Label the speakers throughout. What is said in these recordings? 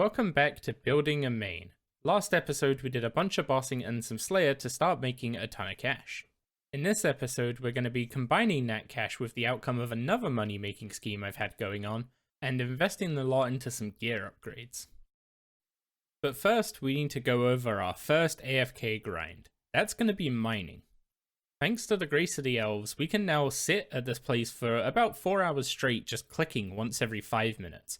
Speaker 1: welcome back to Building a Main. Last episode we did a bunch of bossing and some Slayer to start making a ton of cash. In this episode we're going to be combining that cash with the outcome of another money making scheme I've had going on, and investing a lot into some gear upgrades. But first we need to go over our first AFK grind. That's going to be mining. Thanks to the grace of the elves, we can now sit at this place for about 4 hours straight just clicking once every 5 minutes.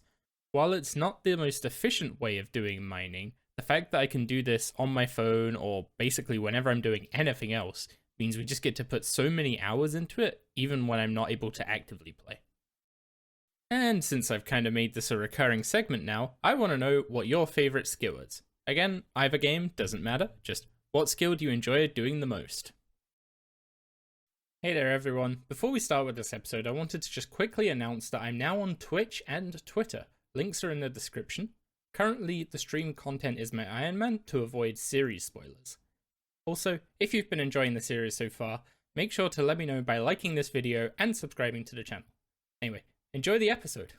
Speaker 1: While it's not the most efficient way of doing mining, the fact that I can do this on my phone or basically whenever I'm doing anything else means we just get to put so many hours into it, even when I'm not able to actively play. And since I've kind of made this a recurring segment now, I want to know what your favourite skill is. Again, either game, doesn't matter, just what skill do you enjoy doing the most? Hey there everyone, before we start with this episode I wanted to just quickly announce that I'm now on Twitch and Twitter. Links are in the description. Currently, the stream content is my Iron Man to avoid series spoilers. Also, if you've been enjoying the series so far, make sure to let me know by liking this video and subscribing to the channel. Anyway, enjoy the episode.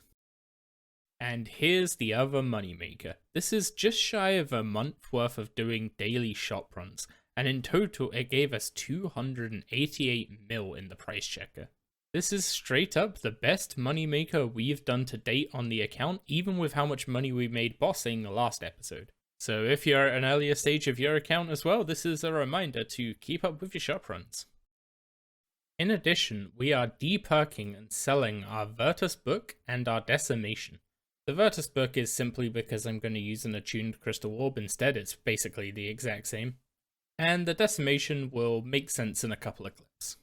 Speaker 1: And here's the other moneymaker. This is just shy of a month worth of doing daily shop runs, and in total it gave us 288 mil in the price checker. This is straight up the best moneymaker we've done to date on the account, even with how much money we made bossing the last episode. So if you're at an earlier stage of your account as well, this is a reminder to keep up with your shop runs. In addition, we are deperking and selling our Virtus book and our Decimation. The Virtus book is simply because I'm going to use an attuned crystal orb instead, it's basically the exact same. And the Decimation will make sense in a couple of clips.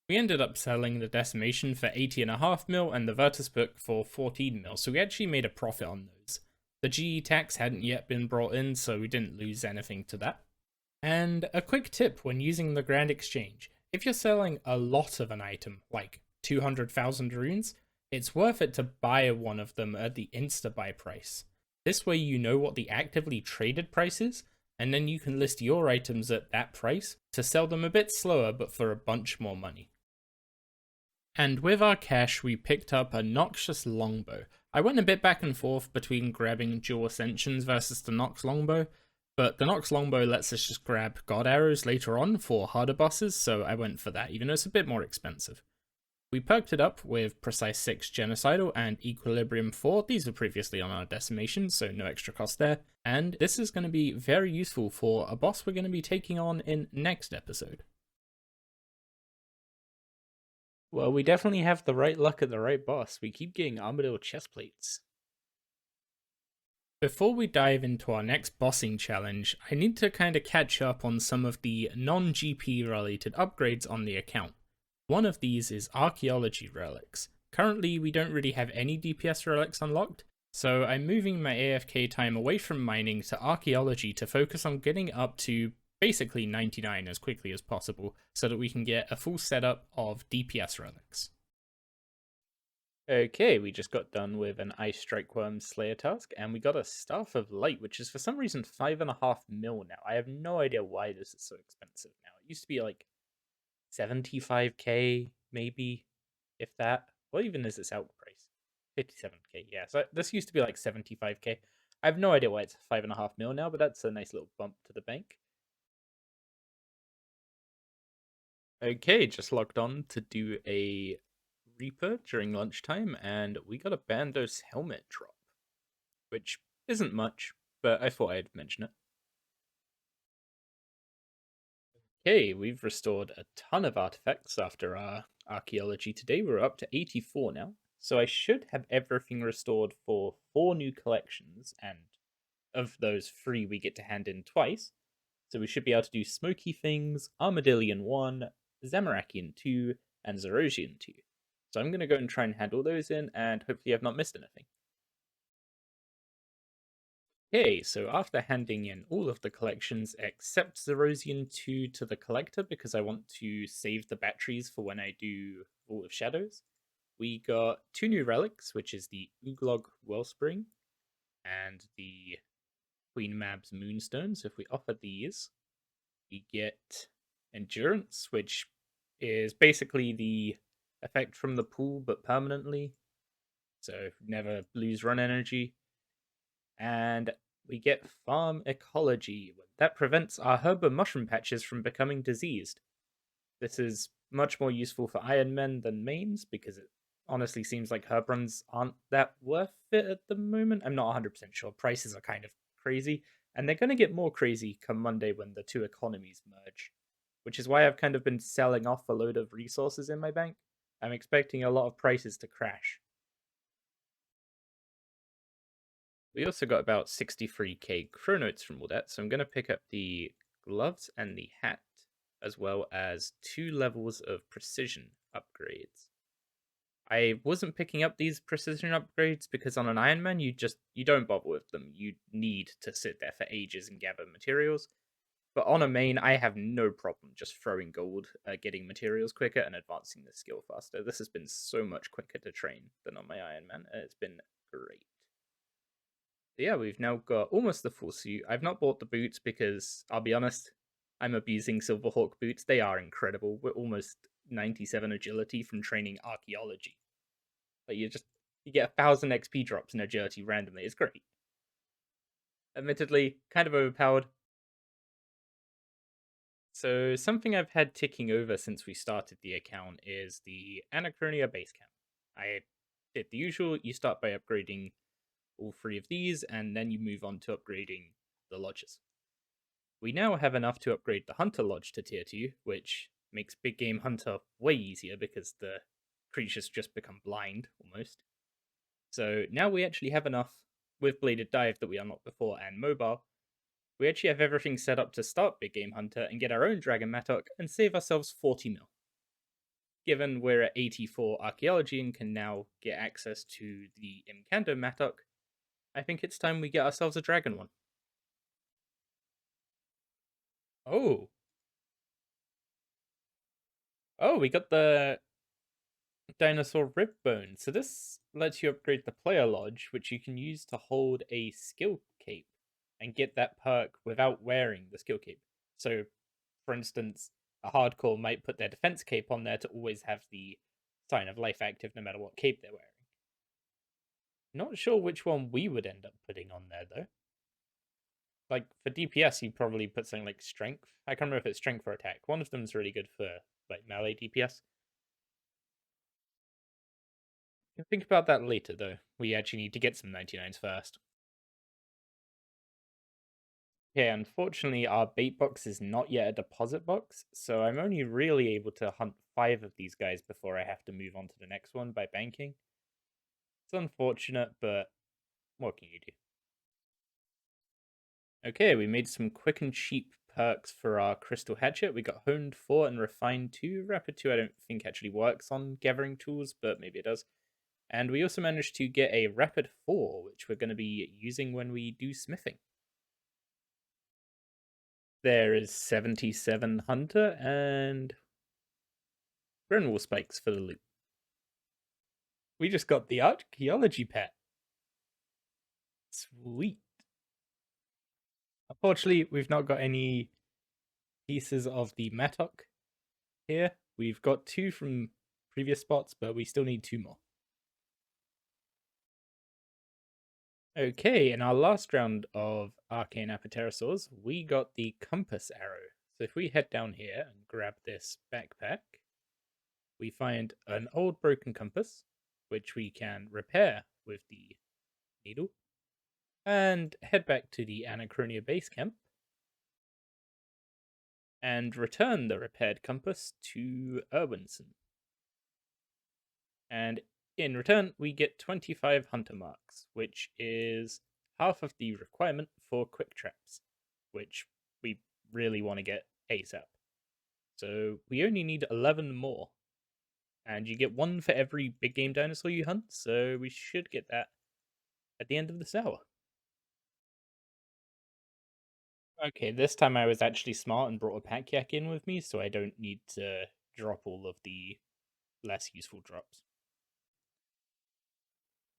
Speaker 1: We ended up selling the Decimation for 80.5 mil and the Virtus book for 14 mil, so we actually made a profit on those. The GE tax hadn't yet been brought in, so we didn't lose anything to that. And a quick tip when using the Grand Exchange, if you're selling a lot of an item, like 200,000 runes, it's worth it to buy one of them at the insta-buy price. This way you know what the actively traded price is, and then you can list your items at that price to sell them a bit slower but for a bunch more money. And with our cash, we picked up a Noxious Longbow. I went a bit back and forth between grabbing Dual Ascensions versus the Nox Longbow, but the Nox Longbow lets us just grab God Arrows later on for harder bosses, so I went for that, even though it's a bit more expensive. We perked it up with Precise 6 Genocidal and Equilibrium 4. These were previously on our Decimation, so no extra cost there. And this is going to be very useful for a boss we're going to be taking on in next episode. Well, we definitely have the right luck at the right boss. We keep getting Armadillo chest plates. Before we dive into our next bossing challenge, I need to kind of catch up on some of the non-GP related upgrades on the account. One of these is Archeology relics. Currently, we don't really have any DPS relics unlocked, so I'm moving my AFK time away from mining to Archeology to focus on getting up to basically 99 as quickly as possible, so that we can get a full setup of DPS relics. Okay, we just got done with an Ice Strike Worm Slayer task, and we got a Staff of Light, which is for some reason 5.5 mil now. I have no idea why this is so expensive now. It used to be like 75k, maybe, if that. What even is its out price? 57k, yeah. So this used to be like 75k. I have no idea why it's 5.5 mil now, but that's a nice little bump to the bank. Okay, just logged on to do a Reaper during lunchtime, and we got a Bandos helmet drop, which isn't much, but I thought I'd mention it. Okay, we've restored a ton of artifacts after our archaeology today. We're up to 84 now, so I should have everything restored for 4 new collections, and of those 3 we get to hand in twice. So we should be able to do Smoky Things, Armadillion 1, Zamorakian 2, and Zerosian 2. So I'm going to go and try and hand all those in, and hopefully I've not missed anything. Okay, so after handing in all of the collections except Zerosian 2 to the collector, because I want to save the batteries for when I do Vault of Shadows, we got 2 new relics, which is the Uglog Wellspring and the Queen Mab's Moonstone. So if we offer these, we get Endurance, which is basically the effect from the pool, but permanently. So never lose run energy. And we get farm ecology. That prevents our herb and mushroom patches from becoming diseased. This is much more useful for Iron Men than mains because it honestly seems like herb runs aren't that worth it at the moment. I'm not 100% sure. Prices are kind of crazy, and they're going to get more crazy come Monday when the two economies merge, which is why I've kind of been selling off a load of resources in my bank. I'm expecting a lot of prices to crash. We also got about 63k chronotes from all that, so I'm going to pick up the gloves and the hat, as well as 2 levels of precision upgrades. I wasn't picking up these precision upgrades because on an Iron Man you don't bother with them. You need to sit there for ages and gather materials. But on a main, I have no problem just throwing gold, getting materials quicker, and advancing the skill faster. This has been so much quicker to train than on my Iron Man, and it's been great. Yeah, we've now got almost the full suit. I've not bought the boots because, I'll be honest, I'm abusing Silverhawk boots. They are incredible. We're almost 97 agility from training archaeology. But you get 1,000 XP drops in agility randomly. It's great. Admittedly, kind of overpowered. So something I've had ticking over since we started the account is the Anachronia base camp. I did the usual. You start by upgrading all 3 of these, and then you move on to upgrading the lodges. We now have enough to upgrade the Hunter Lodge to tier 2, which makes Big Game Hunter way easier because the creatures just become blind, almost. So now we actually have enough with Bladed Dive that we unlocked before and Mobile. We actually have everything set up to start Big Game Hunter and get our own Dragon Mattock and save ourselves 40 mil. Given we're at 84 Archaeology and can now get access to the Imkando Mattock, I think it's time we get ourselves a dragon one. Oh. Oh, we got the Dinosaur Rib Bone. So this lets you upgrade the Player Lodge, which you can use to hold a skill cape and get that perk without wearing the skill cape. So, for instance, a hardcore might put their defense cape on there to always have the sign of life active no matter what cape they're wearing. Not sure which one we would end up putting on there though. Like for DPS, you probably put something like strength. I can't remember if it's strength or attack. One of them's really good for like melee DPS. Think about that later though. We actually need to get some 99s first. Okay, unfortunately, our bait box is not yet a deposit box, so I'm only really able to hunt 5 of these guys before I have to move on to the next one by banking. It's unfortunate, but what can you do? Okay, we made some quick and cheap perks for our Crystal Hatchet. We got Honed 4 and Refined 2. Rapid 2 I don't think actually works on gathering tools, but maybe it does. And we also managed to get a Rapid 4, which we're going to be using when we do smithing. There is 77 Hunter and Grenwall Spikes for the loot. We just got the Archeology pet. Sweet. Unfortunately, we've not got any pieces of the Mattock here. We've got 2 from previous spots, but we still need 2 more. Okay, in our last round of Arcane Apatosaurs, we got the Compass Arrow. So if we head down here and grab this backpack, we find an old broken compass, which we can repair with the needle, and head back to the Anachronia base camp and return the repaired compass to Erwinson. And in return, we get 25 hunter marks, which is half of the requirement for quick traps, which we really want to get ASAP. So we only need 11 more. And you get 1 for every big game dinosaur you hunt, so we should get that at the end of this hour. Okay, this time I was actually smart and brought a pack yak in with me, so I don't need to drop all of the less useful drops.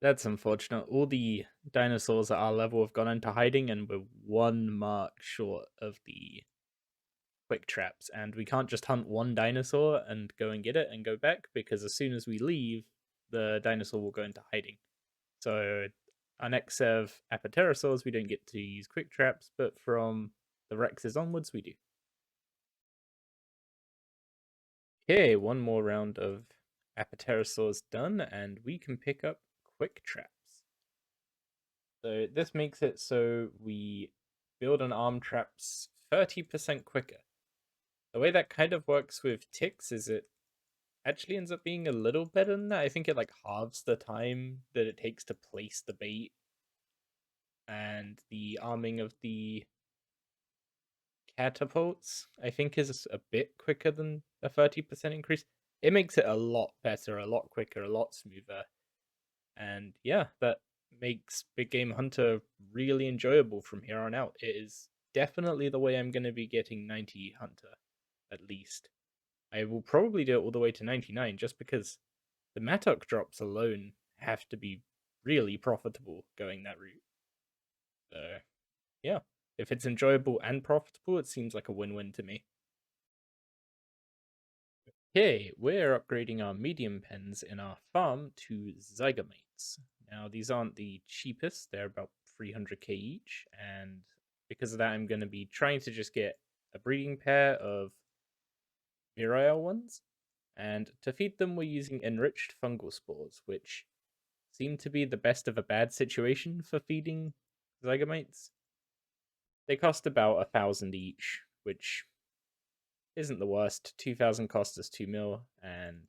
Speaker 1: That's unfortunate. All the dinosaurs at our level have gone into hiding, and we're 1 mark short of the quick traps. And we can't just hunt 1 dinosaur and go and get it and go back, because as soon as we leave, the dinosaur will go into hiding. So our next set of apatosaurs, we don't get to use quick traps, but from the Rexes onwards, we do. Okay, one more round of apatosaurs done, and we can pick up quick traps. So this makes it so we build an arm traps 30% quicker. The way that kind of works with ticks is it actually ends up being a little better than that. I think it like halves the time that it takes to place the bait, and the arming of the catapults I think is a bit quicker than a 30% increase. It makes it a lot better, a lot quicker, a lot smoother. And yeah, that makes Big Game Hunter really enjoyable from here on out. It is definitely the way I'm going to be getting 90 Hunter, at least. I will probably do it all the way to 99 just because the Mattock drops alone have to be really profitable going that route. So, yeah, if it's enjoyable and profitable, it seems like a win-win to me. Okay, we're upgrading our medium pens in our farm to zygomates. Now, these aren't the cheapest, they're about 300k each, and because of that, I'm going to be trying to just get a breeding pair of virile ones. And to feed them, we're using enriched fungal spores, which seem to be the best of a bad situation for feeding zygomates. They cost about 1,000 each, which isn't the worst. 2,000 cost us 2 mil, and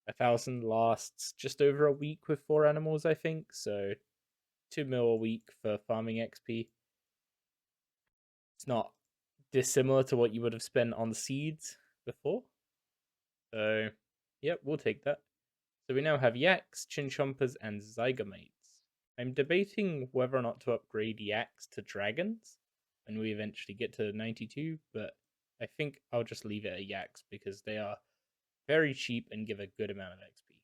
Speaker 1: 1,000 lasts just over a week with 4 animals, I think. So 2 mil a week for farming XP. It's not dissimilar to what you would have spent on seeds before. So, yep, we'll take that. So we now have yaks, chinchompas, and zygomates. I'm debating whether or not to upgrade yaks to dragons when we eventually get to 92, but I think I'll just leave it at yaks because they are very cheap and give a good amount of XP.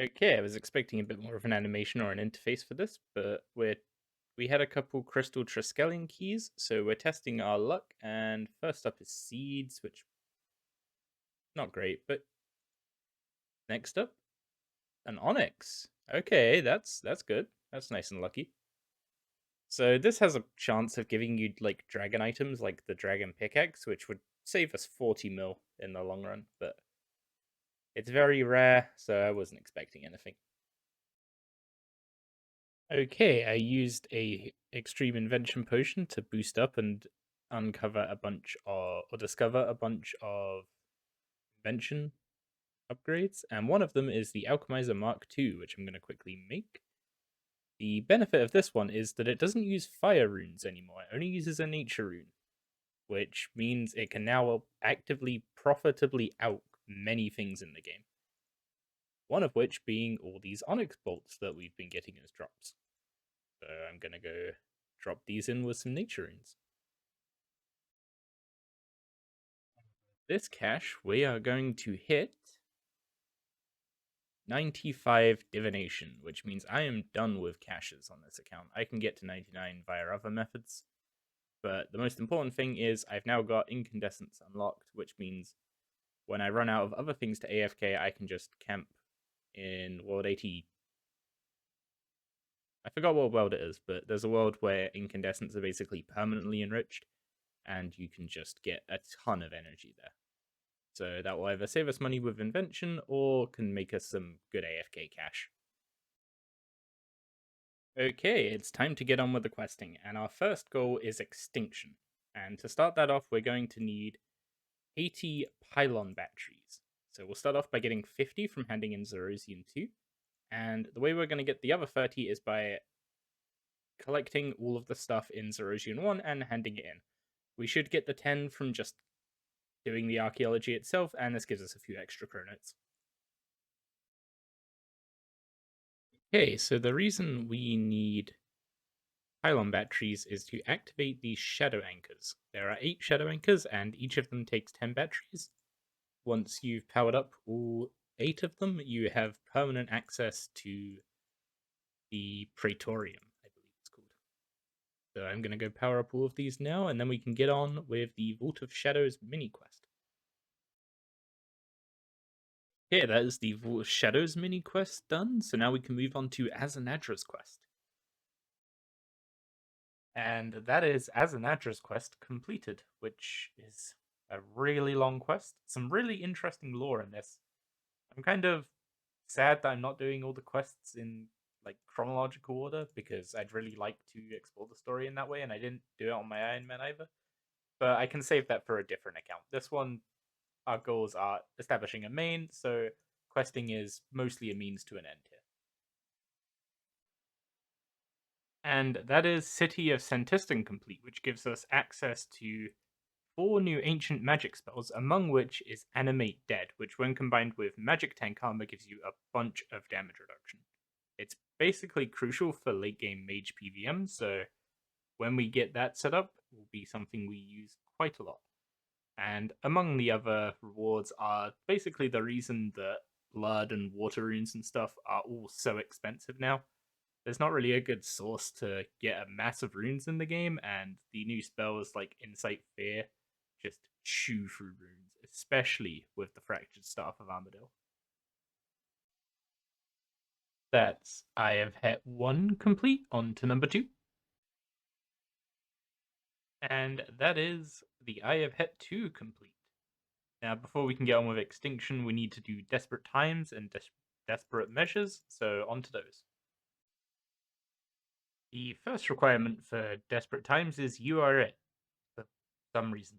Speaker 1: Okay, I was expecting a bit more of an animation or an interface for this, but we had a couple crystal triskelion keys, so we're testing our luck, and first up is seeds, which not great, but next up, an onyx. Okay, that's good. That's nice and lucky. So this has a chance of giving you like dragon items like the dragon pickaxe, which would save us 40 mil in the long run, but it's very rare, so I wasn't expecting anything. Okay, I used a extreme invention potion to boost up and uncover a bunch of, or discover a bunch of invention upgrades, and one of them is the Alchemizer Mark II, which I'm going to quickly make. The benefit of this one is that it doesn't use fire runes anymore, it only uses a nature rune, which means it can now actively, profitably out many things in the game. One of which being all these onyx bolts that we've been getting as drops. So I'm going to go drop these in with some nature runes. This cache, we are going to hit 95 Divination, which means I am done with caches on this account. I can get to 99 via other methods, but the most important thing is I've now got Incandescence unlocked, which means when I run out of other things to AFK, I can just camp in World 80. I forgot what world it is, but there's a world where incandescents are basically permanently enriched, and you can just get a ton of energy there. So that will either save us money with invention or can make us some good AFK cash. Okay, it's time to get on with the questing, and our first goal is Extinction. And to start that off, we're going to need 80 pylon batteries. So we'll start off by getting 50 from handing in Zerosian 2, and the way we're going to get the other 30 is by collecting all of the stuff in Zerosian 1 and handing it in. We should get the 10 from just doing the archaeology itself, and this gives us a few extra chronotes. Okay, so the reason we need pylon batteries is to activate these shadow anchors. There are 8 shadow anchors, and each of them takes 10 batteries. Once you've powered up all 8 of them, you have permanent access to the Praetorium, I believe it's called. So I'm going to go power up all of these now, and then we can get on with the Vault of Shadows mini quest. Okay, that is the Vault of Shadows mini quest done, so now we can move on to Azanadra's quest. And that is Azanadra's quest completed, which is a really long quest. Some really interesting lore in this. I'm kind of sad that I'm not doing all the quests in like chronological order because I'd really like to explore the story in that way, and I didn't do it on my Iron Man either. But I can save that for a different account. This one, our goals are establishing a main, so questing is mostly a means to an end here. And that is City of Sentiston complete, which gives us access to 4 new ancient magic spells, among which is Animate Dead, which when combined with Magic Tank Armor gives you a bunch of damage reduction. It's basically crucial for late game mage PVM, so when we get that set up, it will be something we use quite a lot. And among the other rewards are basically the reason that blood and water runes and stuff are all so expensive now. There's not really a good source to get a mass of runes in the game, and the new spells like Insight Fear just chew through runes, especially with the Fractured Staff of Armadale. That's I have hit 1 complete, on to number 2. And that is the I have hit 2 complete. Now, before we can get on with Extinction, we need to do Desperate Times and Desperate Measures, so on to those. The first requirement for Desperate Times is you are it, for some reason.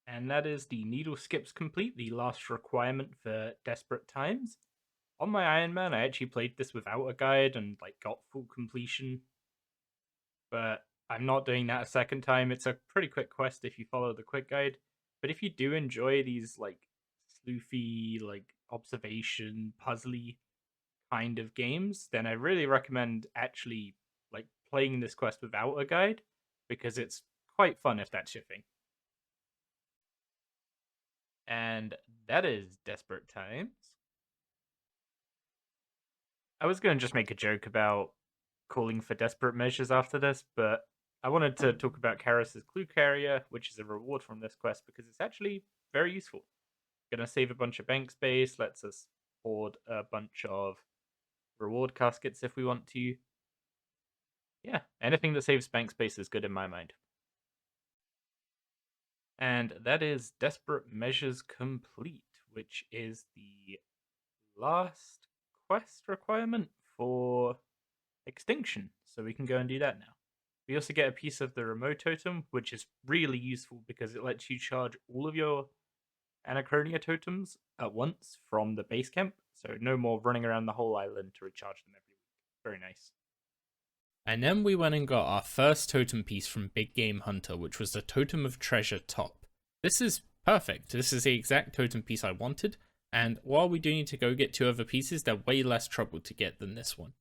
Speaker 1: And that is the Needle Skips complete, the last requirement for Desperate Times. On my Iron Man, I actually played this without a guide and like got full completion, but I'm not doing that a second time. It's a pretty quick quest if you follow the quick guide. But if you do enjoy these like sloofy, like observation, puzzly kind of games, then I really recommend actually like playing this quest without a guide because it's quite fun if that's your thing. And that is Desperate Times. I was going to just make a joke about calling for desperate measures after this, but I wanted to talk about Karas's Clue Carrier, which is a reward from this quest because it's actually very useful. Gonna save a bunch of bank space, lets us hoard a bunch of reward caskets if we want to. Yeah, anything that saves bank space is good in my mind. And that is Desperate Measures Complete, which is the last quest requirement for Extinction. So we can go and do that now. We also get a piece of the remote totem, which is really useful because it lets you charge all of your Anachronia totems at once from the base camp. So no more running around the whole island to recharge them every week. Very nice. And then we went and got our first totem piece from Big Game Hunter, which was the Totem of Treasure Top. This is perfect. This is the exact totem piece I wanted. And while we do need to go get 2 other pieces, they're way less trouble to get than this one.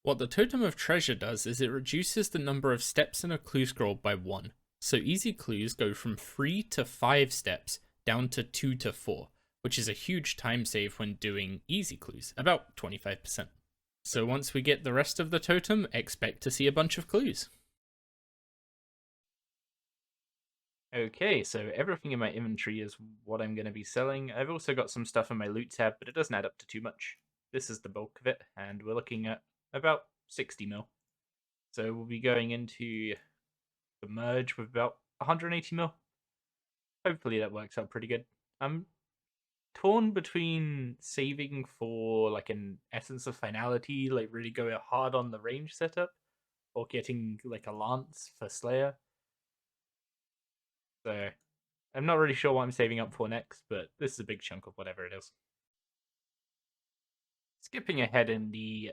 Speaker 1: What the Totem of Treasure does is it reduces the number of steps in a clue scroll by 1. So easy clues go from 3 to 5 steps down to 2 to 4, which is a huge time save when doing easy clues, about 25%. So once we get the rest of the totem, expect to see a bunch of clues. Okay, so everything in my inventory is what I'm going to be selling. I've also got some stuff in my loot tab, but it doesn't add up to too much. This is the bulk of it, and we're looking at about 60 mil. So we'll be going into the merge with about 180 mil. Hopefully that works out pretty good. I'm torn between saving for like an essence of finality, like really going hard on the range setup, or getting like a lance for Slayer. So I'm not really sure what I'm saving up for next, but this is a big chunk of whatever it is. Skipping ahead in the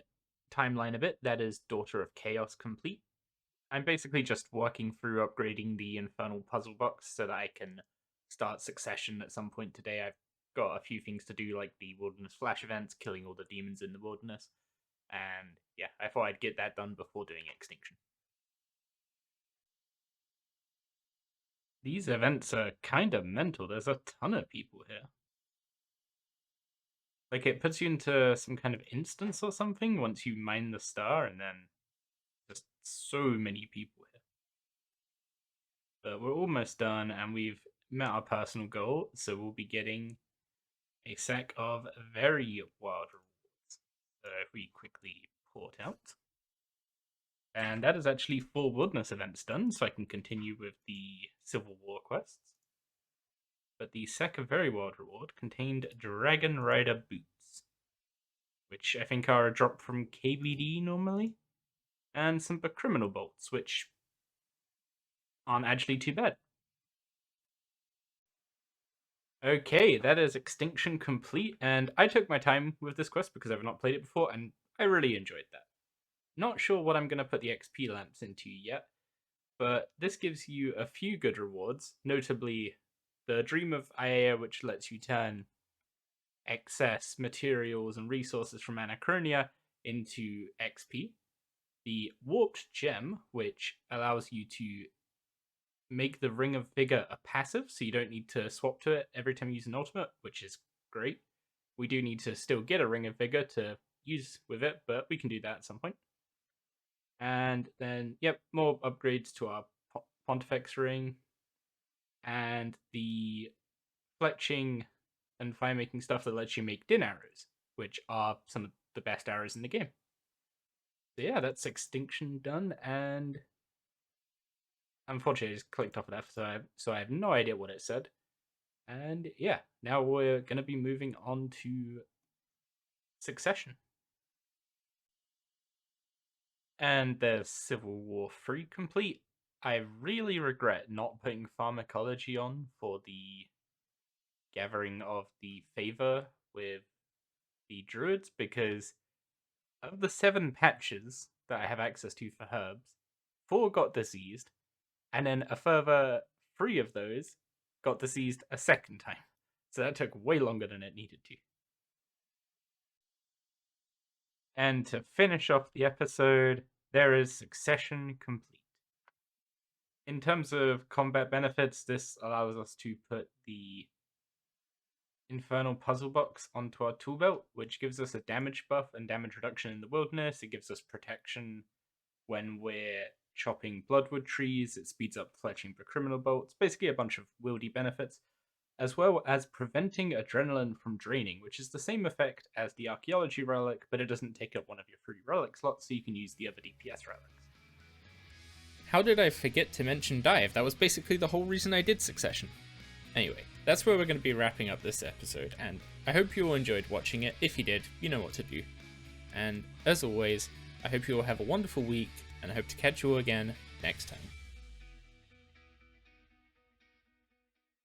Speaker 1: timeline a bit, that is Daughter of Chaos complete. I'm basically just working through upgrading the Infernal Puzzle Box so that I can start Succession at some point today. I've got a few things to do, like the Wilderness Flash events, killing all the demons in the wilderness. And yeah, I thought I'd get that done before doing Extinction. These events are kind of mental. There's a ton of people here. Like, it puts you into some kind of instance or something once you mine the star, and then just so many people here. But we're almost done, and we've met our personal goal, so we'll be getting a sack of very wild rewards. So if we quickly port out. And that is actually 4 wilderness events done, so I can continue with the Civil War quests. But the sack of very wild reward contained Dragon Rider boots, which I think are a drop from KBD normally, and some criminal bolts, which aren't actually too bad. Okay, that is Extinction complete, and I took my time with this quest because I've not played it before, and I really enjoyed that. Not sure what I'm going to put the XP lamps into yet, but this gives you a few good rewards, notably the Dream of Aya, which lets you turn excess materials and resources from Anachronia into XP, the Warped Gem, which allows you to make the Ring of Vigor a passive, so you don't need to swap to it every time you use an ultimate, which is great. We do need to still get a Ring of Vigor to use with it, but we can do that at some point. And then, yep, more upgrades to our Pontifex Ring, and the fletching and fire making stuff that lets you make din arrows, which are some of the best arrows in the game. So yeah, that's Extinction done, and unfortunately I just clicked off of that, so I have no idea what it said. And yeah, now we're going to be moving on to Succession. And there's Civil War 3 complete. I really regret not putting pharmacology on for the gathering of the favor with the druids, because of the 7 patches that I have access to for herbs, 4 got diseased, and then a further 3 of those got diseased a second time. So that took way longer than it needed to. And to finish off the episode, there is Succession complete. In terms of combat benefits, this allows us to put the Infernal Puzzle Box onto our tool belt, which gives us a damage buff and damage reduction in the wilderness. It gives us protection when we're chopping bloodwood trees. It speeds up fletching for criminal bolts. Basically a bunch of wieldy benefits, as well as preventing adrenaline from draining, which is the same effect as the Archaeology Relic, but it doesn't take up one of your free relic slots, so you can use the other DPS relics. How did I forget to mention Dive? That was basically the whole reason I did Succession. Anyway, that's where we're going to be wrapping up this episode, and I hope you all enjoyed watching it. If you did, you know what to do. And as always, I hope you all have a wonderful week, and I hope to catch you all again next time.